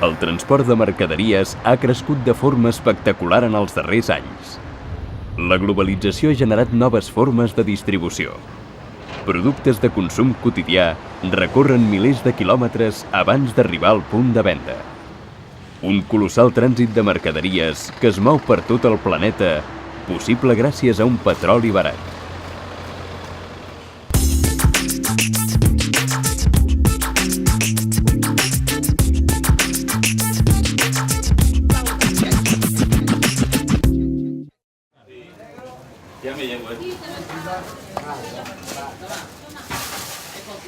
El transport de mercaderies ha crescut de forma espectacular en els darrers anys. La globalització ha generat noves formes de distribució. Productes de consum quotidià recorren milers de quilòmetres abans d'arribar al punt de venda. Un colossal trànsit de mercaderies que es mou per tot el planeta, possible gràcies a un petroli barat.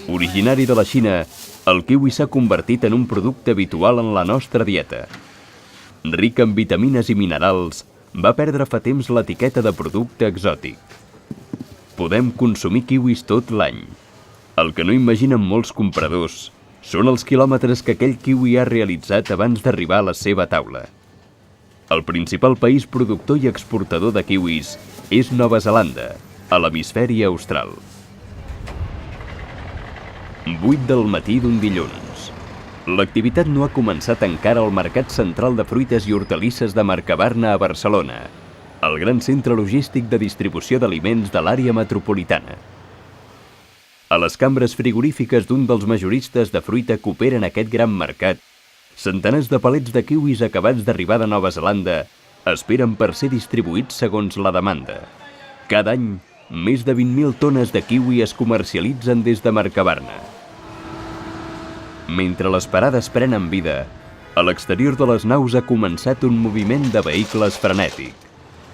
Originari de la Xina, el kiwi s'ha convertit en un producte habitual en la nostra dieta. Ric en vitamines i minerals, va perdre fa temps l'etiqueta de producte exòtic. Podem consumir kiwis tot l'any. El que no imaginen molts compradors són els quilòmetres que aquell kiwi ha realitzat abans d'arribar a la seva taula. El principal país productor i exportador de kiwis és Nova Zelanda, a l'hemisferi austral. 8 del matí d'un dilluns. L'activitat no ha començat encara al Mercat Central de Fruites i Hortalisses de Mercabarna a Barcelona, el gran centre logístic de distribució d'aliments de l'àrea metropolitana. A les cambres frigorífiques d'un dels majoristes de fruita que operen aquest gran mercat, centenars de palets de kiwis acabats d'arribar de Nova Zelanda esperen per ser distribuïts segons la demanda. Cada any, més de 20.000 tones de kiwi es comercialitzen des de Mercabarna. Mentre les parades prenen vida, a l'exterior de les naus ha començat un moviment de vehicles frenètic.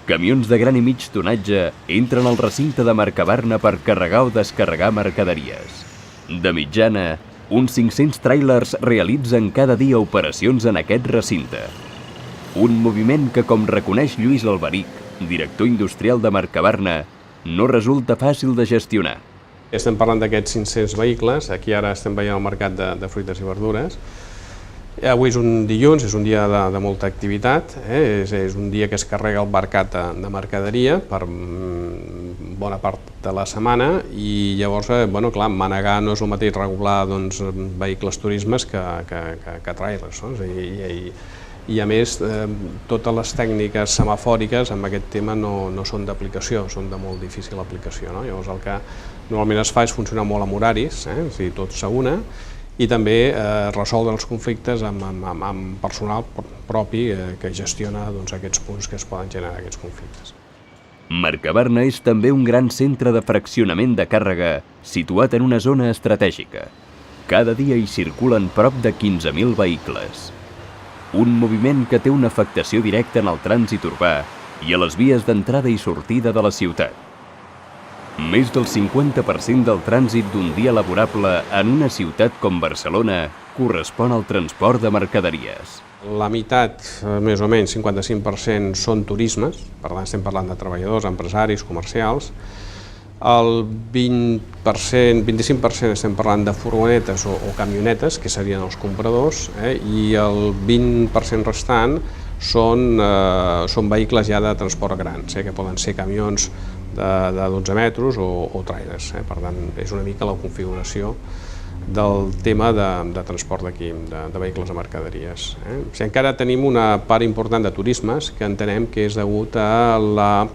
Camions de gran i mig tonatge entren al recinte de Mercabarna per carregar o descarregar mercaderies. De mitjana, uns 500 tràilers realitzen cada dia operacions en aquest recinte. Un moviment que, com reconeix Lluís Alberic, director industrial de Mercabarna, no resulta fàcil de gestionar. Estem parlant d'aquests 500 vehicles, aquí ara estem veient el mercat de fruites i verdures. Avui és un dilluns, és un dia de molta activitat, és un dia que es carrega el mercat de mercaderia per bona part de la setmana i llavors, clar, manegar no és el mateix regular vehicles turismes que trailers, i a més totes les tècniques semafòriques amb aquest tema no són d'aplicació, són de molt difícil aplicació. Llavors el que normalment es fa és funcionar molt amb horaris, tot s'una, i també resoldre els conflictes amb personal propi que gestiona aquests punts que es poden generar aquests conflictes. Mercabarna és també un gran centre de fraccionament de càrrega situat en una zona estratègica. Cada dia hi circulen prop de 15.000 vehicles. Un moviment que té una afectació directa en el trànsit urbà i a les vies d'entrada i sortida de la ciutat. Més del 50% del trànsit d'un dia laborable en una ciutat com Barcelona correspon al transport de mercaderies. La meitat, més o menys, 55%, són turismes, per tant estem parlant de treballadors, empresaris, comercials. El 20%, 25% estem parlant de furgonetes o camionetes, que serien els compradors, i el 20% restant són vehicles ja de transport grans, que poden ser camions de 12 metres o trailers. Per tant, és una mica la configuració del tema de transport d'aquí, de vehicles de mercaderies. Encara tenim una part important de turismes que entenem que és degut a la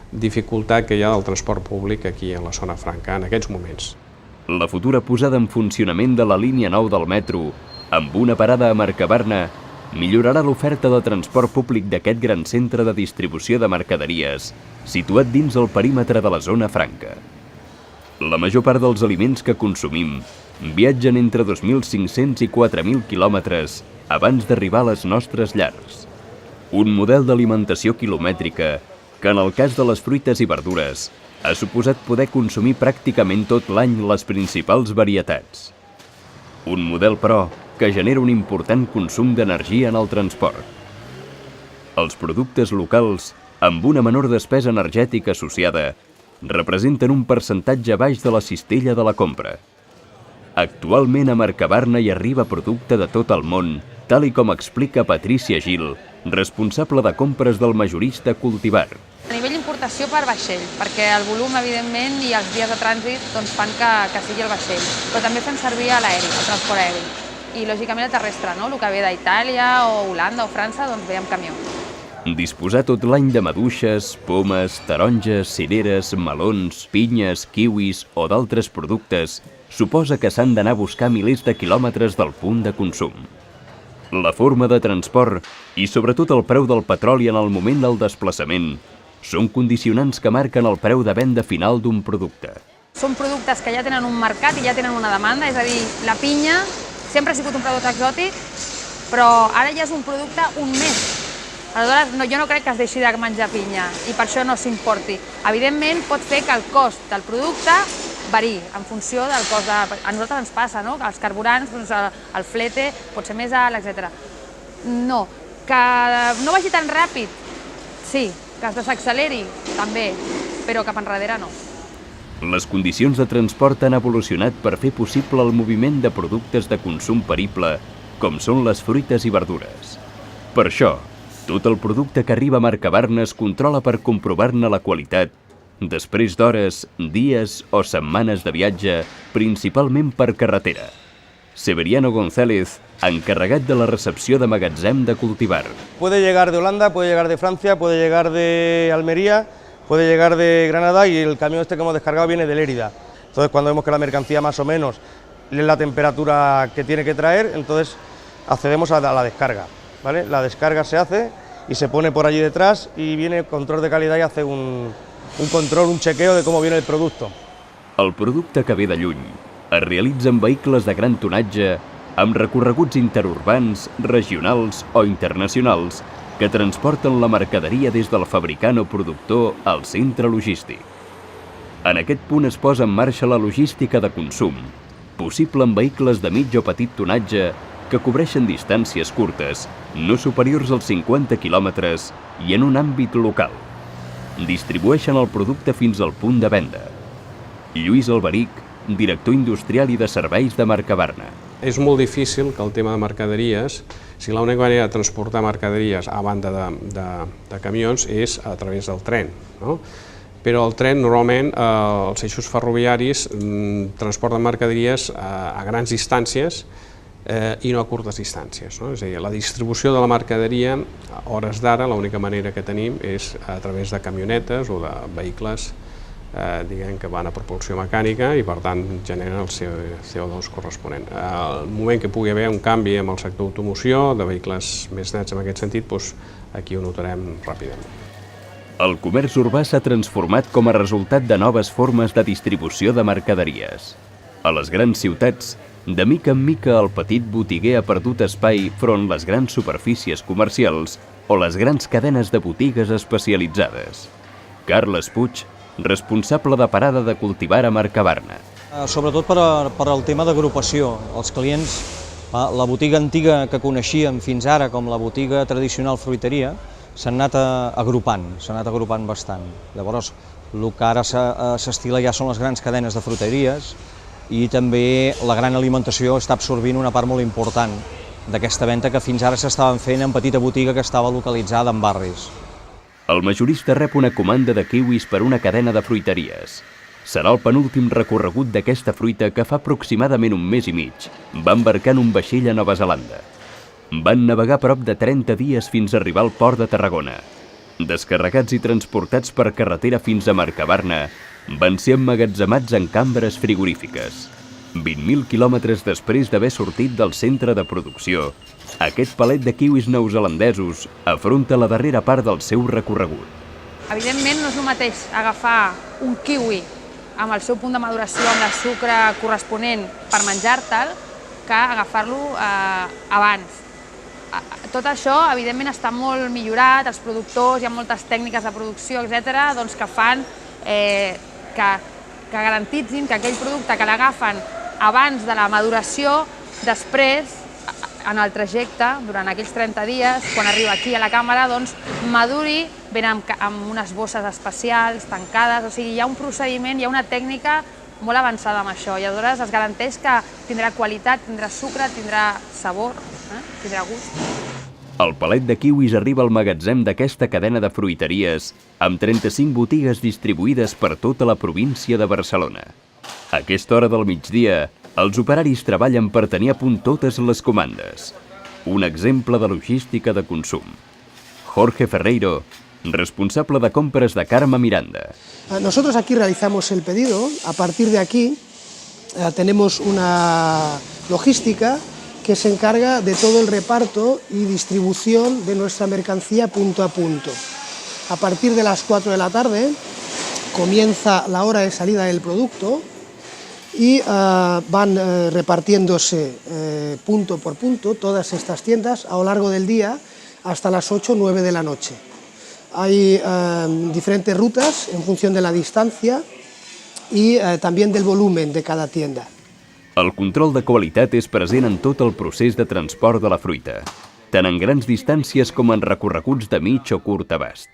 dificultat que hi ha del transport públic aquí a la zona franca en aquests moments. La futura posada en funcionament de la línia 9 del metro, amb una parada a Mercabarna, millorarà l'oferta de transport públic d'aquest gran centre de distribució de mercaderies, situat dins el perímetre de la zona franca. La major part dels aliments que consumim viatgen entre 2.500 i 4.000 quilòmetres abans d'arribar a les nostres llars. Un model d'alimentació quilomètrica que en el cas de les fruites i verdures ha suposat poder consumir pràcticament tot l'any les principals varietats. Un model, però, que genera un important consum d'energia en el transport. Els productes locals, amb una menor despesa energètica associada, representen un percentatge baix de la cistella de la compra. Actualment a Mercabarna hi arriba producte de tot el món, tal i com explica Patricia Gil, responsable de compres del majorista Cultivar. A nivell d'importació per vaixell, perquè el volum, evidentment, i els dies de trànsit fan que sigui el vaixell, però també fem servir l'aeri, el transport aeri. i lògicament el terrestre, no? El que ve d'Itàlia o Holanda o França, doncs ve amb camió. Disposar tot l'any de maduixes, pomes, taronges, cireres, melons, pinyes, kiwis o d'altres productes suposa que s'han d'anar a buscar milers de quilòmetres del punt de consum. La forma de transport i sobretot el preu del petroli en el moment del desplaçament són condicionants que marquen el preu de venda final d'un producte. Són productes que ja tenen un mercat i ja tenen una demanda, és a dir, la pinya sempre ha sigut un producte exòtic, però ara ja és un producte un mes. Aleshores, jo no crec que es deixi de menjar pinya i per això no s'importi. Evidentment, pot fer que el cost del producte variï en funció del cost de... A nosaltres ens passa, no? Que els carburants, doncs, el flete pot ser més alt, etc. No, que no vagi tan ràpid, sí, que es desacceleri, també, però cap enrere no. Les condicions de transport han evolucionat per fer possible el moviment de productes de consum perible, com són les fruites i verdures. Per això, tot el producte que arriba a Mercabarna es controla per comprovar-ne la qualitat, després d'hores, dies o setmanes de viatge, principalment per carretera. Severiano González, encarregat de la recepció de magatzem de Cultivar. Puede llegar de Holanda, puede llegar de Francia, puede llegar de Almería, puede llegar de Granada y el camión este que hemos descargado viene de Lérida. Entonces, cuando vemos que la mercancía más o menos es la temperatura que tiene que traer, entonces accedemos a la descarga, ¿vale? La descarga se hace y se pone por allí detrás y viene el control de calidad y hace un control, un chequeo de cómo viene el producto. El producte que ve de lluny es realitza en vehicles de gran tonatge amb recorreguts interurbans, regionals o internacionals que transporten la mercaderia des del fabricant o productor al centre logístic. En aquest punt es posa en marxa la logística de consum, possible en vehicles de mig o petit tonatge que cobreixen distàncies curtes, no superiors als 50 quilòmetres i en un àmbit local. Distribueixen el producte fins al punt de venda. Lluís Alberic, director industrial i de serveis de Mercabarna. És molt difícil que el tema de mercaderies, si l'única manera de transportar mercaderies a banda de camions és a través del tren, no? Però el tren normalment, els eixos ferroviaris transporten mercaderies a grans distàncies i no a curtes distàncies, no? És a dir, la distribució de la mercaderia, a hores d'ara, l'única manera que tenim és a través de camionetes o de vehicles diguem que van a propulsió mecànica i per tant generen el CO2 corresponent. Al moment que pugui haver un canvi amb el sector d'automoció, de vehicles més nets en aquest sentit, doncs aquí ho notarem ràpidament. El comerç urbà s'ha transformat com a resultat de noves formes de distribució de mercaderies. A les grans ciutats, de mica en mica el petit botiguer ha perdut espai front les grans superfícies comercials o les grans cadenes de botigues especialitzades. Carles Puig, responsable de parada de Cultivar a Mercabarna. Sobretot per al tema d'agrupació. Els clients, la botiga antiga que coneixíem fins ara com la botiga tradicional fruiteria, s'han anat agrupant bastant. Llavors, el que ara s'estila ja són les grans cadenes de fruiteries i també la gran alimentació està absorbint una part molt important d'aquesta venda que fins ara s'estaven fent en petita botiga que estava localitzada en barris. El majorista rep una comanda de kiwis per una cadena de fruiteries. Serà el penúltim recorregut d'aquesta fruita que fa aproximadament un mes i mig va embarcar en un vaixell a Nova Zelanda. Van navegar prop de 30 dies fins a arribar al port de Tarragona. Descarregats i transportats per carretera fins a Mercabarna, van ser emmagatzemats en cambres frigorífiques. 20.000 quilòmetres després d'haver sortit del centre de producció, aquest palet de kiwis neozelandesos afronta la darrera part del seu recorregut. Evidentment no és el mateix agafar un kiwi amb el seu punt de maduració, amb el sucre corresponent per menjar-te'l, que agafar-lo abans. Tot això, evidentment, està molt millorat, els productors, hi ha moltes tècniques de producció, etc., doncs que fan que garantitzin que aquell producte que l'agafen abans de la maduració, després, en el trajecte, durant aquells 30 dies, quan arriba aquí a la càmera, doncs maduri, ben amb unes bosses especials, tancades, o sigui, hi ha un procediment, hi ha una tècnica molt avançada amb això, i aleshores es garanteix que tindrà qualitat, tindrà sucre, tindrà sabor, tindrà gust. El palet de kiwis arriba al magatzem d'aquesta cadena de fruiteries amb 35 botigues distribuïdes per tota la província de Barcelona. A aquesta hora del migdia, Els operaris treballen per tenir a punt totes les comandes. Un exemple de logística de consum. Jorge Ferreiro, responsable de compres de Carme Miranda. Nosotros aquí realizamos el pedido. A partir de aquí tenemos una logística que se encarga de todo el reparto y distribución de nuestra mercancía punto a punto. A partir de las 4 de la tarde comienza la hora de salida del producto y van repartiéndose punto por punto todas estas tiendas a lo largo del día hasta las 8 o 9 de la noche. Hay diferentes rutas en función de la distancia i també del volumen de cada tienda. El control de qualitat és present en tot el procés de transport de la fruita, tant en grans distàncies com en recorreguts de mig o curt abast.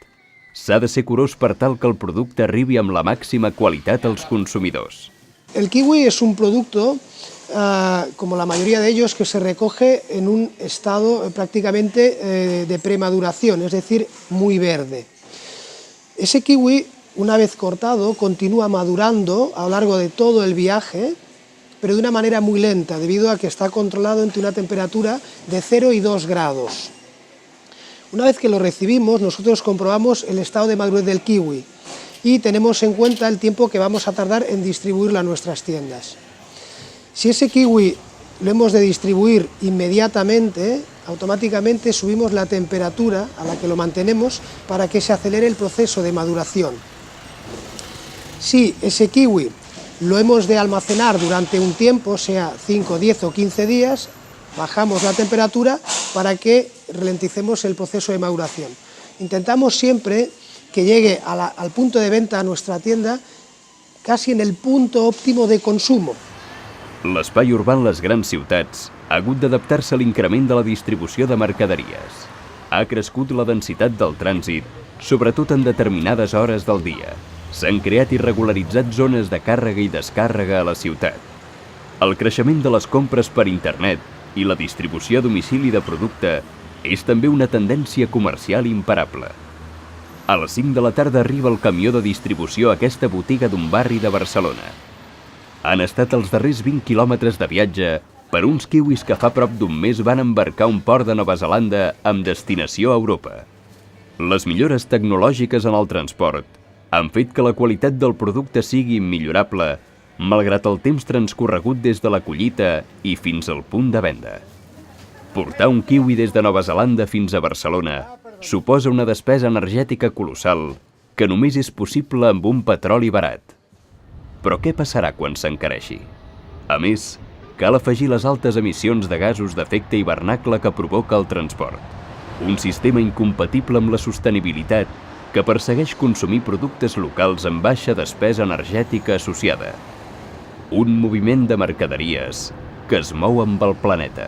S'ha de ser curós per tal que el producte arribi amb la màxima qualitat als consumidors. El kiwi es un producto, como la mayoría de ellos, que se recoge en un estado prácticamente de premaduración, es decir, muy verde. Ese kiwi, una vez cortado, continúa madurando a lo largo de todo el viaje, pero de una manera muy lenta, debido a que está controlado entre una temperatura de 0 y 2 grados. Una vez que lo recibimos, nosotros comprobamos el estado de madurez del kiwi y tenemos en cuenta el tiempo que vamos a tardar en distribuirlo a nuestras tiendas. Si ese kiwi lo hemos de distribuir inmediatamente, automáticamente subimos la temperatura a la que lo mantenemos para que se acelere el proceso de maduración. Si ese kiwi lo hemos de almacenar durante un tiempo, sea 5, 10 o 15 días, bajamos la temperatura para que ralenticemos el proceso de maduración. Intentamos siempre que llegue al punto de venta a nuestra tienda casi en el punto óptimo de consumo. L'espai urbà en les grans ciutats ha hagut d'adaptar-se a l'increment de la distribució de mercaderies. Ha crescut la densitat del trànsit, sobretot en determinades hores del dia. S'han creat i regularitzat zones de càrrega i descàrrega a la ciutat. El creixement de les compres per internet i la distribució a domicili de producte és també una tendència comercial imparable. A les 5 de la tarda arriba el camió de distribució a aquesta botiga d'un barri de Barcelona. Han estat els darrers 20 quilòmetres de viatge per uns kiwis que fa prop d'un mes van embarcar a un port de Nova Zelanda amb destinació a Europa. Les millores tecnològiques en el transport han fet que la qualitat del producte sigui immillorable, malgrat el temps transcorregut des de la collita i fins al punt de venda. Portar un kiwi des de Nova Zelanda fins a Barcelona suposa una despesa energètica colossal que només és possible amb un petroli barat. Però què passarà quan s'encareixi? A més, cal afegir les altes emissions de gasos d'efecte hivernacle que provoca el transport. Un sistema incompatible amb la sostenibilitat que persegueix consumir productes locals amb baixa despesa energètica associada. Un moviment de mercaderies que es mou amb el planeta.